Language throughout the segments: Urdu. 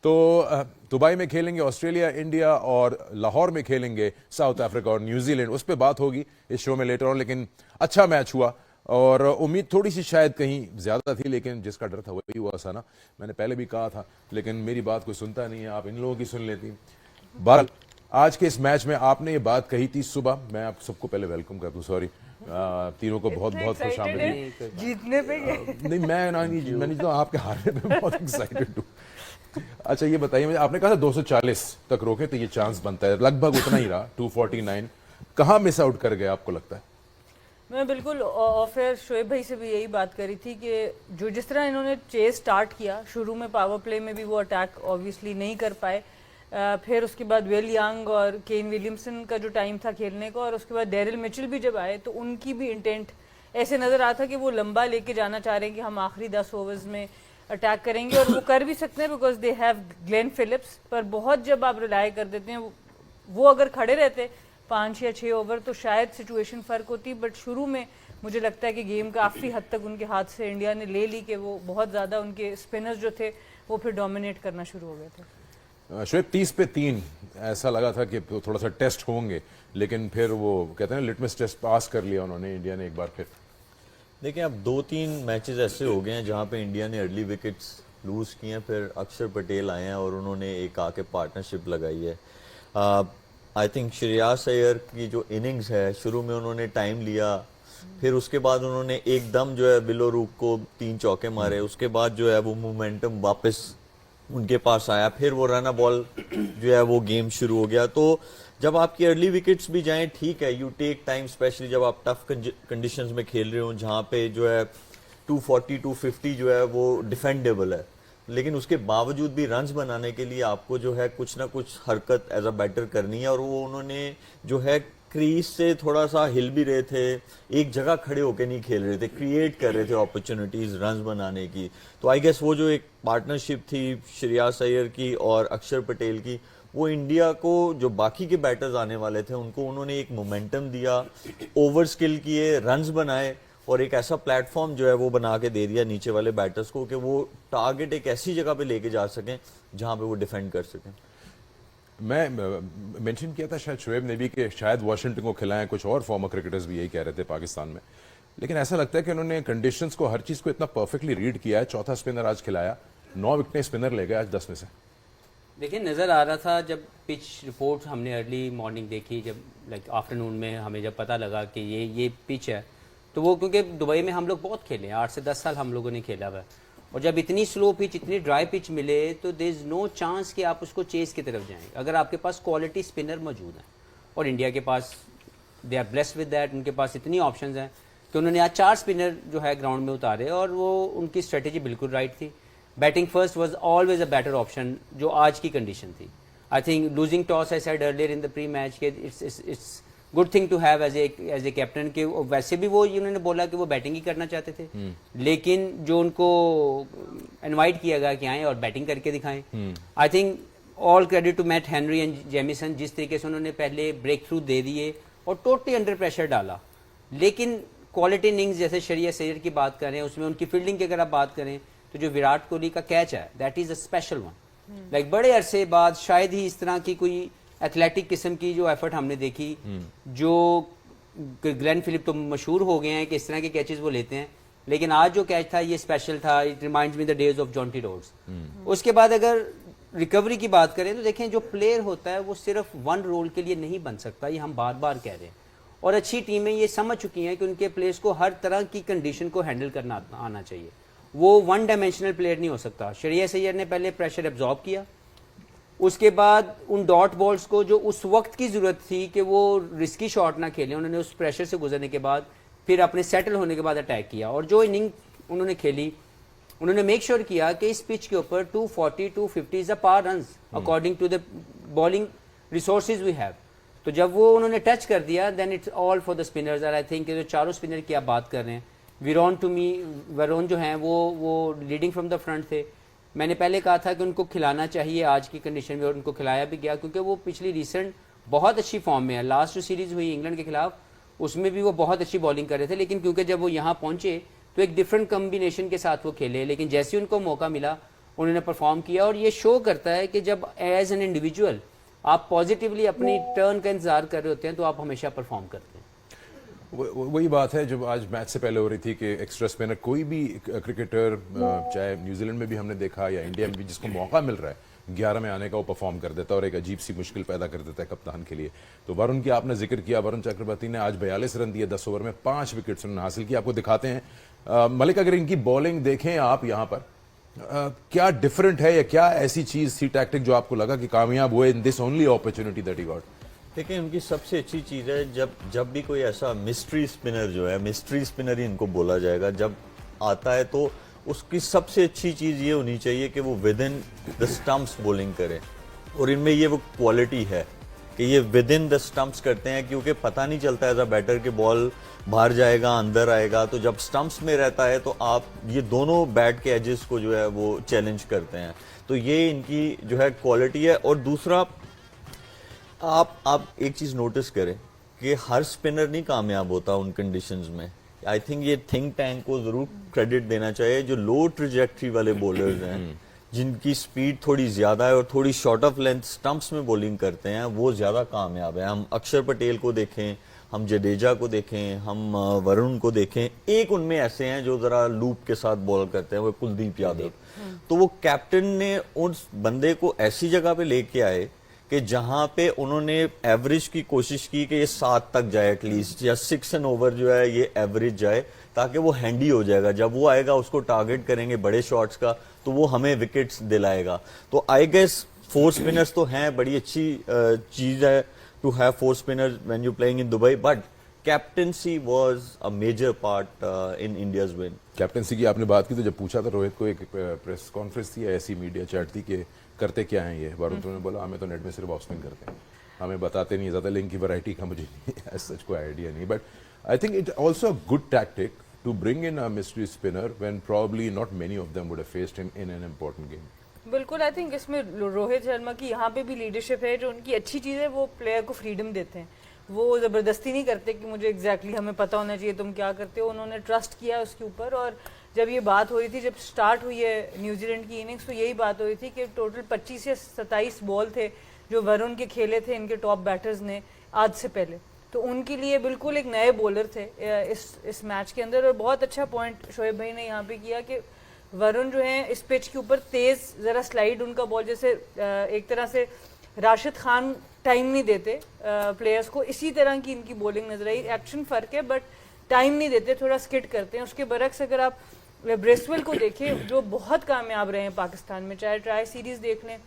تو دبئی میں کھیلیں گے آسٹریلیا، انڈیا اور لاہور میں کھیلیں گے ساؤتھ افریقہ اور نیوزی لینڈ. اس پہ بات ہوگی اس شو میں لیٹر آن. لیکن اچھا میچ ہوا اور امید تھوڑی سی شاید کہیں زیادہ تھی، لیکن جس کا ڈر تھا وہی ہوا سا نا. میں نے پہلے بھی کہا تھا لیکن میری بات کوئی سنتا نہیں ہے، آپ ان لوگوں کی سن لیتی. بہرحال آج کے اس میچ میں آپ نے یہ بات کہی تھی صبح. میں آپ سب کو پہلے ویلکم کر دوں، سوری تینوں کو بہت بہت خوش آمدید. جیتنے پہ نہیں میں نہیں تو آپ کے ہارنے پہ بہت ایکسائٹیڈ ہوں. اچھا یہ بتائیے مجھے، آپ نے کہا تھا 240 تک روکے تو یہ چانس بنتا ہے، لگ بھگ اتنا ہی رہا 249. کہاں مس آؤٹ کر گئے آپ کو لگتا ہے؟ میں بالکل پھر شعیب بھائی سے بھی یہی بات کری تھی کہ جس طرح انہوں نے چیز سٹارٹ کیا شروع میں، پاور پلے میں بھی وہ اٹیک آبویسلی نہیں کر پائے. پھر اس کے بعد ویل ینگ اور کین ولیمسن کا جو ٹائم تھا کھیلنے کا، اور اس کے بعد ڈیرل مچل بھی جب آئے تو ان کی بھی انٹینٹ ایسے نظر آتا تھا کہ وہ لمبا لے کے جانا چاہ رہے ہیں کہ ہم آخری 10 اوورز میں اٹیک کریں گے، اور وہ کر بھی سکتے ہیں because they have Glenn Phillips. پر بہت جب آپ ریلائی کر دیتے ہیں، وہ اگر کھڑے رہتے 5 یا 6 اوور تو شاید سچویشن فرق ہوتی. بٹ شروع میں مجھے لگتا ہے کہ گیم کافی حد تک ان کے ہاتھ سے انڈیا نے لے لی، کہ وہ بہت زیادہ ان کے اسپنرز جو تھے وہ پھر ڈومینیٹ کرنا شروع ہو گئے تھے. شعیب 30 پہ 3 ایسا لگا تھا کہ تھوڑا سا ٹیسٹ ہوں گے، لیکن پھر وہ کہتے ہیں لٹمس ٹیسٹ پاس کر لیا انہوں نے، انڈیا نے ایک بار پھر. دیکھیں اب 2-3 میچز ایسے ہو گئے ہیں جہاں پہ انڈیا نے ارلی وکٹس لوز کیے ہیں، پھر اکشر پٹیل آئے ہیں اور انہوں نے ایک آ کے پارٹنرشپ لگائی ہے. آئی تھنک شریاس ایئر کی جو اننگز ہے، شروع میں انہوں نے ٹائم لیا، پھر اس کے بعد انہوں نے ایک دم جو ہے بلو روک کو 3 چوکے مارے، اس کے بعد جو ہے وہ مومنٹم واپس ان کے پاس آیا، پھر وہ رن بال جو ہے وہ گیم شروع ہو گیا. تو جب آپ کی ارلی وکٹس بھی جائیں ٹھیک ہے، یو ٹیک ٹائم، اسپیشلی جب آپ ٹف کنڈیشنز میں کھیل رہے ہوں جہاں پہ جو ہے 240 250 جو ہے وہ ڈیفینڈیبل ہے، لیکن اس کے باوجود بھی رنز بنانے کے لیے آپ کو جو ہے کچھ نہ کچھ حرکت ایز اے بیٹر کرنی ہے. اور وہ انہوں نے جو ہے کریز سے تھوڑا سا ہل بھی رہے تھے، ایک جگہ کھڑے ہو کے نہیں کھیل رہے تھے، کریٹ کر رہے تھے اپرچونٹیز رنز بنانے کی. تو آئی گیس وہ جو ایک پارٹنرشپ تھی شریاس ایئر کی اور اکشر پٹیل کی، وہ انڈیا کو جو باقی کے بیٹرز آنے والے تھے ان کو انہوں نے ایک مومنٹم دیا، اوور سکل کیے، رنز بنائے، اور ایک ایسا پلیٹ فارم جو ہے وہ بنا کے دے دیا نیچے والے بیٹرز کو کہ وہ ٹارگٹ ایک ایسی جگہ پہ لے کے جا سکیں جہاں پہ وہ ڈیفینڈ کر سکیں. میں مینشن کیا تھا شاید شعیب نے بھی کہ شاید واشنگٹن کو کھلائیں، کچھ اور فارمر کرکٹرز بھی یہی کہہ رہے تھے پاکستان میں. لیکن ایسا لگتا ہے کہ انہوں نے کنڈیشنز کو، ہر چیز کو اتنا پرفیکٹلی ریڈ کیا ہے. چوتھا اسپنر آج کھلایا، 9 وکٹیں اسپنر لے گئے آج 10 میں سے. دیکھیں نظر آ رہا تھا جب پچ رپورٹ ہم نے ارلی مارننگ دیکھی، جب لائک آفٹرنون میں ہمیں جب پتہ لگا کہ یہ پچ ہے، تو وہ کیونکہ دبئی میں ہم لوگ بہت کھیلے ہیں، 8 سے 10 سال ہم لوگوں نے کھیلا ہوا ہے، اور جب اتنی سلو پچ، اتنی ڈرائی پچ ملے تو دیر از نو چانس کہ آپ اس کو چیز کی طرف جائیں اگر آپ کے پاس کوالٹی اسپنر موجود ہیں. اور انڈیا کے پاس they are blessed with that, ان کے پاس اتنی آپشنز ہیں کہ انہوں نے آج 4 اسپنر جو ہے گراؤنڈ میں اتارے، اور وہ ان کی اسٹریٹجی بالکل رائٹ تھی. Batting first was always a better option جو آج کی کنڈیشن تھی. I think losing toss I said earlier in the pre match کہ it's good thing to have as a captain, کہ ویسے بھی وہ انہوں نے بولا کہ وہ بیٹنگ ہی کرنا چاہتے تھے، لیکن جو ان کو انوائٹ کیا گیا کہ آئیں اور بیٹنگ کر کے دکھائیں. I think all credit to Matt Henry and Jamieson, جس طریقے سے انہوں نے پہلے بریک تھرو دے دیے اور ٹوٹلی انڈر پریشر ڈالا. لیکن کوالٹی اننگز جیسے شریاس ایئر کی بات کریں، اس میں ان کی فیلڈنگ کی اگر آپ بات کریں تو جو وراٹ کوہلی کا کیچ ہے that is a special one. Like بڑے عرصے بعد شاید ہی اس طرح کی کوئی ایتھلیٹک قسم کی جو ایفرٹ ہم نے دیکھی. جو گلین فلپ تو مشہور ہو گئے ہیں کہ اس طرح کے کیچز وہ لیتے ہیں، لیکن آج جو کیچ تھا یہ اسپیشل تھا. It reminds me the days of Jonty Rhodes. اس کے بعد اگر ریکوری کی بات کریں تو دیکھیں جو پلیئر ہوتا ہے وہ صرف ون رول کے لیے نہیں بن سکتا، یہ ہم بار بار کہہ رہے ہیں، اور اچھی ٹیمیں یہ سمجھ چکی ہیں کہ ان کے پلیئرز کو ہر طرح کی کنڈیشن کو ہینڈل کرنا آنا چاہیے. وہ ون ڈائمینشنل پلیئر نہیں ہو سکتا. شریاس ایئر نے پہلے پریشر ایبزارب کیا، اس کے بعد ان ڈاٹ بالز کو جو اس وقت کی ضرورت تھی کہ وہ رسکی شاٹ نہ کھیلیں، انہوں نے اس پریشر سے گزرنے کے بعد پھر اپنے سیٹل ہونے کے بعد اٹیک کیا. اور جو اننگ انہوں نے کھیلی، انہوں نے میک شیور کیا کہ اس پچ کے اوپر 240 250 is a par runs according to the bowling resources we have. تو جب وہ انہوں نے ٹچ کر دیا then it's all for the spinners. اور آئی تھنک جو چاروں اسپنر کی آپ بات کر رہے ہیں، ورون جو ہیں وہ لیڈنگ فرام دا فرنٹ تھے. میں نے پہلے کہا تھا کہ ان کو کھلانا چاہیے آج کی کنڈیشن میں، اور ان کو کھلایا بھی گیا کیونکہ وہ پچھلی ریسنٹ بہت اچھی فارم میں ہے. لاسٹ جو سیریز ہوئی انگلینڈ کے خلاف اس میں بھی وہ بہت اچھی بالنگ کر رہے تھے، لیکن کیونکہ جب وہ یہاں پہنچے تو ایک ڈفرینٹ کمبینیشن کے ساتھ وہ کھیلے. لیکن جیسے ان کو موقع ملا انہوں نے پرفارم کیا, اور یہ شو کرتا ہے کہ جب ایز این انڈیویجول آپ پازیٹیولی اپنی ٹرن کا انتظار کر رہے ہوتے ہیں تو آپ ہمیشہ پرفارم کرتے ہیں. وہی بات ہے جو آج میچ سے پہلے ہو رہی تھی کہ ایکسٹرا اسپنر کوئی بھی کرکٹر, چاہے نیوزی لینڈ میں بھی ہم نے دیکھا یا انڈیا میں بھی, جس کو موقع مل رہا ہے 11 میں آنے کا, وہ پرفارم کر دیتا ہے اور ایک عجیب سی مشکل پیدا کر دیتا ہے کپتان کے لیے. تو ورن کی آپ نے ذکر کیا, ورن چکرورتی نے آج 42 رن دیے 10 اوور میں, 5 وکٹس انہوں نے حاصل کی. آپ کو دکھاتے ہیں ملک, اگر ان کی بالنگ دیکھیں آپ یہاں پر, کیا ڈفرنٹ ہے یا کیا ایسی چیز تھی ٹیکٹک جو آپ کو لگا کہ کامیاب ہوئے in this only opportunity that he got? دیکھیں ان کی سب سے اچھی چیز ہے جب بھی کوئی ایسا مسٹری اسپنر جو ہے, مسٹری اسپنر ہی ان کو بولا جائے گا, جب آتا ہے تو اس کی سب سے اچھی چیز یہ ہونی چاہیے کہ وہ with in the stumps bowling کرے, اور ان میں یہ وہ کوالٹی ہے کہ یہ ود ان دا اسٹمپس کرتے ہیں, کیونکہ پتہ نہیں چلتا ایز اے بیٹر کہ بال باہر جائے گا اندر آئے گا. تو جب اسٹمپس میں رہتا ہے تو آپ یہ دونوں بیٹ کے ایجز کو جو ہے وہ چیلنج کرتے ہیں. تو یہ ان کی جو ہے کوالٹی ہے. اور دوسرا آپ ایک چیز نوٹس کریں کہ ہر اسپنر نہیں کامیاب ہوتا ان کنڈیشنز میں. آئی تھنک یہ تھنک ٹینک کو ضرور کریڈٹ دینا چاہیے, جو لو ٹریجیکٹری والے بولرز ہیں جن کی سپیڈ تھوڑی زیادہ ہے اور تھوڑی شارٹ آف لینتھ سٹمپس میں بولنگ کرتے ہیں, وہ زیادہ کامیاب ہیں. ہم اکشر پٹیل کو دیکھیں, ہم جڈیجا کو دیکھیں, ہم ورن کو دیکھیں, ایک ان میں ایسے ہیں جو ذرا لوپ کے ساتھ بال کرتے ہیں, وہ کلدیپ یادو. تو وہ کیپٹن نے اس بندے کو ایسی جگہ پہ لے کے آئے کہ جہاں پہ انہوں نے ایوریج کی کوشش کی کہ یہ 7 تک جائے ایٹ لیسٹ, یا 6 این اوور جو ہے یہ ایوریج جائے, تاکہ وہ ہینڈی ہو جائے گا. جب وہ آئے گا اس کو ٹارگٹ کریں گے بڑے شاٹس کا تو وہ ہمیں وکٹس دلائے گا. تو آئی گیس 4 اسپنرز تو ہیں, بڑی اچھی چیز ہے to have 4 spinners when you playing in Dubai, but captaincy was a major part in India's win. Captaincy کی آپ نے بات کی تو جب پوچھا تھا روہت کو, ایک پریس کانفرنس تھی, ایسی میڈیا چیٹ تھی کہ کرتے کیا ہیں یہ, وارون نے بولا ہمیں تو نیٹ میں صرف آف اسپن کرتے ہیں, ہمیں بتاتے نہیں زیادہ, لنک کی ورائٹی کا مجھے ایز سچ کوئی آئیڈیا نہیں. But I think it also a good tactic to bring in mystery spinner when probably not many of them would have faced him in an important game. بالکل. آئی تھنک اس میں روہت شرما کی یہاں پہ بھی لیڈرشپ ہے. جو ان کی اچھی چیز ہے وہ پلیئر کو فریڈم دیتے ہیں, وہ زبردستی نہیں کرتے کہ مجھے ایگزیکٹلی ہمیں پتہ ہونا چاہیے تم کیا کرتے ہو. انہوں نے ٹرسٹ کیا اس کے اوپر. اور جب یہ بات ہو رہی تھی, جب سٹارٹ ہوئی ہے نیوزی لینڈ کی اننگس, تو یہی بات ہو رہی تھی کہ ٹوٹل 25 یا 27 بال تھے جو ورن کے کھیلے تھے ان کے ٹاپ بیٹرز نے آج سے پہلے. تو ان کے لیے بالکل ایک نئے بولر تھے اس میچ کے اندر. اور بہت اچھا پوائنٹ شعیب بھائی نے یہاں پہ کیا کہ ورن جو ہیں اس پچ کے اوپر تیز ذرا سلائیڈ ان کا بال, جیسے ایک طرح سے راشد خان ٹائم نہیں دیتے پلیئرز کو, اسی طرح کی ان کی بولنگ نظر آئی. ایکشن فرق ہے بٹ ٹائم نہیں دیتے, تھوڑا سکٹ کرتے ہیں. اس کے برعکس اگر آپ بریسویل کو دیکھیں جو بہت کامیاب رہے ہیں پاکستان میں, چاہے ٹرائی سیریز دیکھ لیں,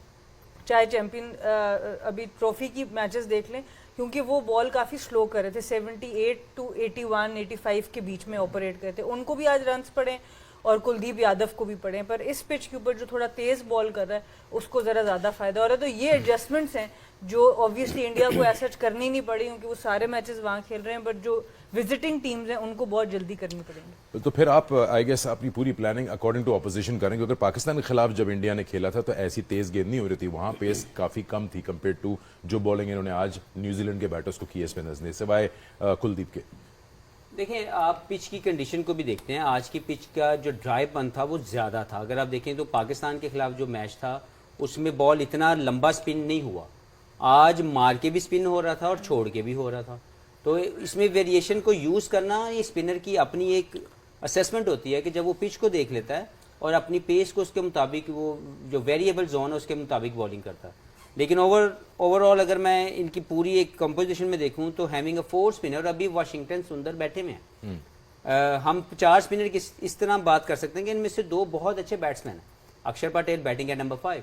چاہے چیمپئن ابھی ٹرافی کی میچز دیکھ لیں, کیونکہ وہ بال کافی سلو کر رہے تھے, 78 to 81 85 کے بیچ میں آپریٹ کرتے. ان کو بھی آج رنس پڑے اور کلدیپ یادو کو بھی پڑے, پر اس پچ کے اوپر جو تھوڑا تیز بال کر رہا ہے اس کو ذرا زیادہ فائدہ ہو رہا ہے. تو یہ ایڈجسٹمنٹس ہیں جو آبویسلی انڈیا کو ایسا کرنی نہیں پڑی, کیونکہ وہ سارے میچز وہاں کھیل رہے ہیں, بٹ جو وزٹنگ ٹیمز ہیں ان کو بہت جلدی کرنی پڑیں گی. تو پھر آپ آئی گیس اپنی پوری پلاننگ اکارڈنگ ٹو اپوزیشن کریں گے. اگر پاکستان کے خلاف جب انڈیا نے کھیلا تھا تو ایسی تیز گیند نہیں ہو رہی تھی, وہاں پیس کافی کم تھی کمپیئر ٹو جو بالنگ انہوں نے آج نیوزی لینڈ کے بیٹرز کو کی ہے اسپنرز نے, سوائے کلدیپ کے. دیکھیں آپ پچ کی کنڈیشن کو بھی دیکھتے ہیں, آج کی پچ کا جو ڈرائی پن تھا وہ زیادہ تھا. اگر آپ دیکھیں تو پاکستان کے خلاف جو میچ تھا اس میں بال اتنا لمبا سپن نہیں ہوا, آج مار کے بھی سپن ہو رہا تھا اور چھوڑ کے بھی ہو رہا تھا. تو اس میں ویریشن کو یوز کرنا یہ اسپنر کی اپنی ایک اسیسمنٹ ہوتی ہے کہ جب وہ پچ کو دیکھ لیتا ہے اور اپنی پیس کو اس کے مطابق, وہ جو ویریبل زون ہے اس کے مطابق بالنگ کرتا ہے. لیکن اوور آل اگر میں ان کی پوری ایک کمپوزیشن میں دیکھوں تو ہیونگ اے 4 اسپنر, ابھی واشنگٹن سندر بیٹھے میں ہیں, ہم 4 اسپنر کی اس طرح بات کر سکتے ہیں کہ ان میں سے 2 بہت اچھے بیٹسمین ہیں. اکشر پٹیل بیٹنگ ہے نمبر 5,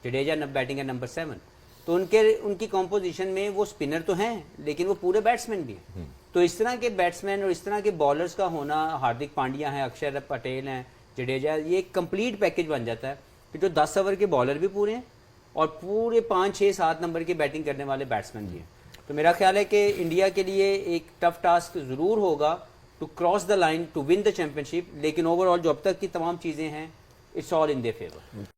جڈیجا بیٹنگ ہے نمبر 7. تو ان کی کمپوزیشن میں وہ اسپنر تو ہیں لیکن وہ پورے بیٹسمین بھی ہیں. تو اس طرح کے بیٹسمین اور اس طرح کے بالرز کا ہونا, ہاردک پانڈیا ہیں, اکشر پٹیل ہیں, جڈیجا, یہ ایک کمپلیٹ پیکج بن جاتا ہے کہ جو 10 اوور کے بالر بھی پورے ہیں اور پورے 5 6 7 نمبر کی بیٹنگ کرنے والے بیٹسمین بھی ہیں. تو میرا خیال ہے کہ انڈیا کے لیے ایک ٹف ٹاسک ضرور ہوگا to cross the line to win the championship, لیکن اوور آل جو اب تک کی تمام چیزیں ہیں it's all in their fever.